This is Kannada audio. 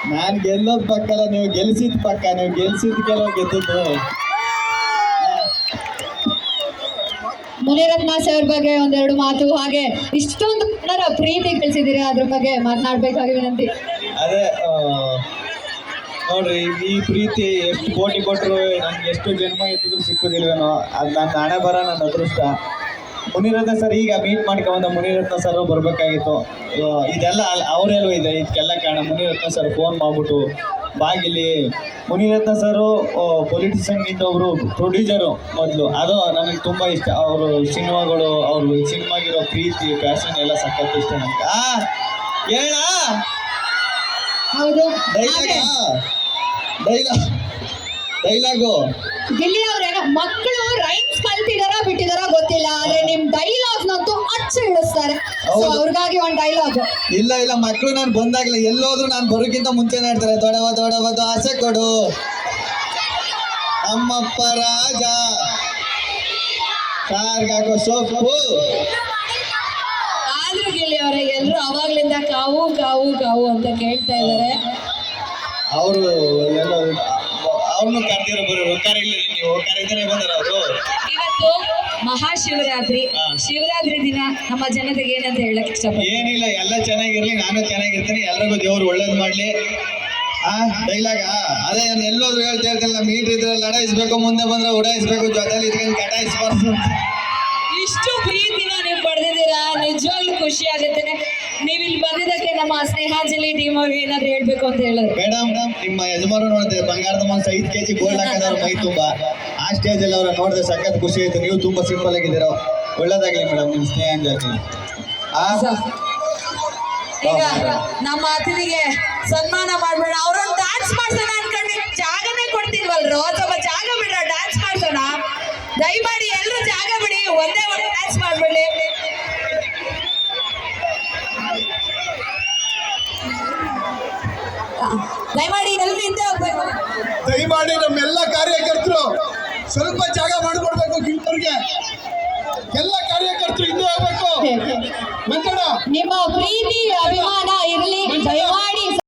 ನಾನು ಗೆಲ್ಲೋದ್ ಪಕ್ಕಲ್ಲ, ನೀವು ಗೆಲ್ಸಿದ್ ಪಕ್ಕ. ನೀವು ಗೆಲ್ಸಿದ್ ಕೆಲವು ಗೆದ್ದದ್ದು. ಮುನಿರತ್ನ ಸರ್ ಬಗ್ಗೆ ಒಂದೆರಡು ಮಾತು, ಹಾಗೆ ಇಷ್ಟೊಂದು ಜನರ ಪ್ರೀತಿ ಗಳಿಸಿದ್ದೀರಾ, ಅದ್ರ ಬಗ್ಗೆ ಮಾತನಾಡ್ಬೇಕಾಗಿ ವಿನಂತಿ. ಅದೇ ನೋಡ್ರಿ, ಈ ಪ್ರೀತಿ ಎಷ್ಟು ಕೋಟಿ ಕೊಟ್ಟರು ನಮ್ಗೆ ಎಷ್ಟು ಜನ್ಮ ಎತ್ತಿದ್ರು ಸಿಕ್ಕುದಿಲ್ವೇನೋ. ಅದು ನನ್ನ ಹಣೆ ಬರ, ನನ್ನ ಅದೃಷ್ಟ. ಮುನಿರತ್ನ ಸರ್ ಈಗ ಮೀಟ್ ಮಾಡ್ಕೊಂಡ ಮುನಿರತ್ನ ಸರ್ ಬರ್ಬೇಕಾಗಿತ್ತು. ಇದೆಲ್ಲ ಅವರೆಲ್ಲೂ ಇದೆ, ಇದಕ್ಕೆಲ್ಲ ಕಾರಣ ಮುನಿರತ್ನ ಸರ್ ಫೋನ್ ಮಾಡ್ಬಿಟ್ಟು ಬಾಗಿಲಿ. ಮುನಿರತ್ನ ಸರು ಪೊಲಿಟಿಷಿಯನ್ಗಿಂತ ಒಬ್ರು ಪ್ರೊಡ್ಯೂಸರು ಮೊದಲು. ಅದು ನನಗೆ ತುಂಬ ಇಷ್ಟ. ಅವರು ಸಿನಿಮಾಗಳು, ಅವರು ಸಿನಿಮಾಗಿರೋ ಪ್ರೀತಿ, ಪ್ಯಾಷನ್ ಎಲ್ಲ ಸಖತ್ ಇಷ್ಟ ನನಗೆ. ಹೇಳ ಹೌದು. ಡೈಲಾಗು ಗಿಲ್ಲಿ ಅವ್ರೇನೋ ಮಕ್ಕಳು ರೈಮ್ಸ್ ಕಲ್ತಿದಾರ ಬಿಟ್ಟಿದಾರ ಗೊತ್ತಿಲ್ಲ, ಆದ್ರೆ ನಿಮ್ ಡೈಲಾಗ್ ನಂತೂ ಅಚ್ಚ ಇಳಿಸ್ತಾರೆ. ಅವ್ರಿಗಾಗಿ ಒಂದ್ ಡೈಲಾಗ್. ಇಲ್ಲ ಮಕ್ಕಳು ನಾನು ಬಂದಾಗಲೇ ಎಲ್ಲೋದ್ರು ನಾನು ಬರೋಕ್ಕಿಂತ ಮುಂಚೆನೇ ಹೇಳ್ತಾರೆ, ದೊಡವದು ಆಸೆ ಕೊಡು ಅಮ್ಮಪ್ಪ ರಾಜ ಸಾರ್ಗಾಕೋ ಸೊಪ್ಪು. ಆದ್ರೂ ಗಿಲ್ಲಿ ಅವರೇ ಎಲ್ರು ಅವಾಗ್ಲಿಂದ ಕಾವು ಕಾವು ಕಾವು ಅಂತ ಕೇಳ್ತಾ ಇದಾರೆ. ಅವರು ಎಲ್ಲ ಅವ್ರನ್ನು ಕರೆದಿರೋ ಬರೋರು, ಕರೀಲಿ ನೀವು, ಕರೀತಾರೆ ಬಂದಾರ ಅವರು. ಇವತ್ತು ಮಹಾಶಿವರಾತ್ರಿ, ಶಿವರಾತ್ರಿ ದಿನ ನಮ್ಮ ಜನತೆಗೆ ಏನಂತ ಹೇಳಕ್ ಇಷ್ಟಪಡ್ತೀನಿ? ಏನಿಲ್ಲ, ಎಲ್ಲ ಚೆನ್ನಾಗಿರ್ಲಿ, ನಾನು ಚೆನ್ನಾಗಿರ್ತೀನಿ, ಎಲ್ರಿಗೂ ದೇವ್ರು ಒಳ್ಳೇದು ಮಾಡ್ಲಿ. ಡೈಲಾಗ ಅದೇ ಎಲ್ಲೋದ್ರು ಹೇಳ್ತಿಲ್ಲ, ಮೀಟರ್ ಇದ್ರೆ ಲಡಾಯಿಸ್ಬೇಕು, ಮುಂದೆ ಬಂದ್ರೆ ಉಡಾಯಿಸ್ಬೇಕು, ಜೊತೆಲಿ ಇದ್ಕೊಂಡು ಕಟಾಯಿಸ್ಬಾರ್ದು. ಇಷ್ಟು ಪ್ರೀತಿನ ನೀವು ಪಡೆದಿದ್ದೀರಾ, ನಿಜವಾಗ್ಲೂ ಖುಷಿ ಆಗುತ್ತೆ. ನೀವು ಇಲ್ಲಿ ಬಂದಿದ್ದಕ್ಕೆ ನಮ್ಮ ಸ್ನೇಹಾಂಜಲಿ ಟೀಮ್ ಅವ್ರಿಗೆ ಏನಾದ್ರು ಹೇಳ್ಬೇಕು ಅಂತ ಹೇಳಿದ್ರು. ಮೇಡಮ್, ನಿಮ್ಮ ಯಜಮಾನ ನೋಡಿದೆ ಬಂಗಾರದ ಮನಸ್ಸು 5 kg ಗೋಲ್ಡ್ ಹಾಕಿದವ್ರು ಮೈ ತುಂಬಾ. ಆ ಸ್ಟೇಜಲ್ಲಿ ಅವ್ರ ನೋಡಿದ್ರೆ ಸಖತ್ ಖುಷಿ ಆಯ್ತು. ನೀವು ತುಂಬಾ ಸಿಂಪಲ್ ಆಗಿದ್ದೀರ, ಒಳ್ಳೇದಾಗ್ಲಿ ಮೇಡಮ್ ನಿಮ್ಮ ಸ್ನೇಹಾಂಜಲಿ. ಈಗ ನಮ್ಮ ಅತಿಥಿಗೆ ಸನ್ಮಾನ ಮಾಡ್ಬೇಡ, ಅವ್ರೊಂದು ಡ್ಯಾನ್ಸ್ ಮಾಡ್ಸೋಣ ಅನ್ಕೊಂಡು ಜಾಗನೇ ಕೊಡ್ತಿಲ್ವಲ್ರು, ಸ್ವಲ್ಪ ಜಾಗ ಬಿಡ್ರ, ಡ್ಯಾನ್ಸ್ ಮಾಡ್ಸೋಣ. ದಯಮಾಡಿ ಎಲ್ಲರೂ ಜಾಗ ಬಿಡಿ, ಒಂದೇ ಒಂದು ಡ್ಯಾನ್ಸ್ ಮಾಡ್ಬಿಡಿ. ದಯಮಾಡಿ ಎಲ್ಲರೂ ಹಿಂದೆ ಹೋಗ್ಬೇಕು. ದಯಮಾಡಿ ನಮ್ಮೆಲ್ಲ ಕಾರ್ಯಕರ್ತರು ಸ್ವಲ್ಪ ಜಾಗ ಮಾಡಿಕೊಡ್ಬೇಕು. ಗಿಲ್ಟರ್ಗೆ ಎಲ್ಲ ಕಾರ್ಯಕರ್ತರು ಹಿಂದೆ ಹೋಗ್ಬೇಕು. ನಿಮ್ಮ ಪ್ರೀತಿ ಅಭಿಮಾನ ಇರಲಿ, ದಯಮಾಡಿ